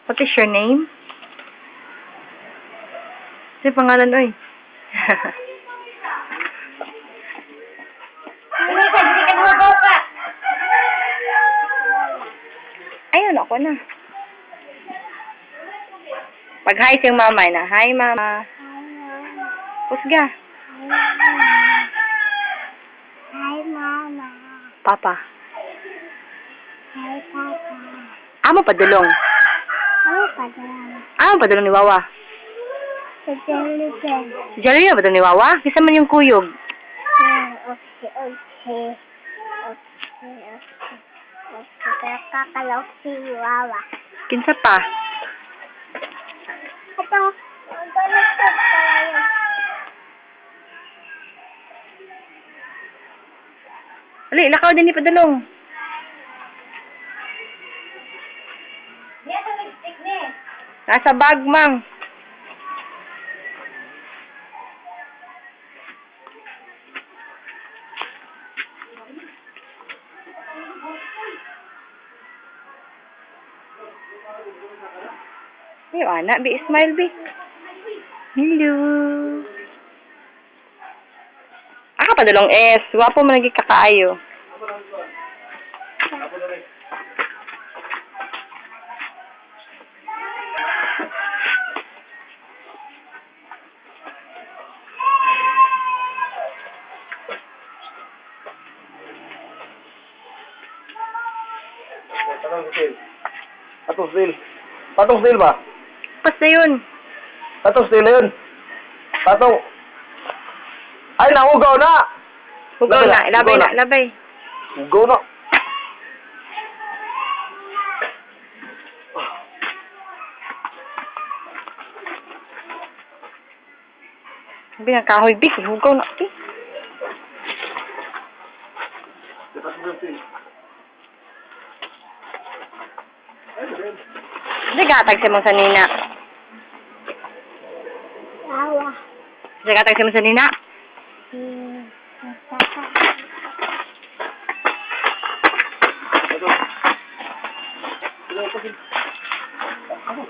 What is your name? Ano yung pangalan, oy? Ayun, ako na. Pag-hi siyang mama na. Hi, mama. Pusga. Hi, Mama. Papa. Hi, Papa. Amo padulong. Ano pa dyan? Amo padulong ni Wawa. Sa Jellybean. Si Jalil na padulong ni Wawa? Kisa man yung kuyog. Okay. Okay. Pero kakalaw si Wawa. Kinsa pa? Ito, naglalagtag tayo. Ali, lakaw din ni padulong. Nasa bag, mang. Ayo, anak, be smile, be. Hello. Aka padulong S. Wapo mo lagi kakaayo. Patong steel ba? Basta yun. Patong steel na yun. Patong. Ay, naugaw na! Hugaw Labay na. na, Labay hugaw na. na. Labay. Ugaw na. Sabi ng kahoy, big. Hugaw na. Eh. Nagatag sa mong sanina. Wawa. Nagatag sa mong sanina. Saka. Ano,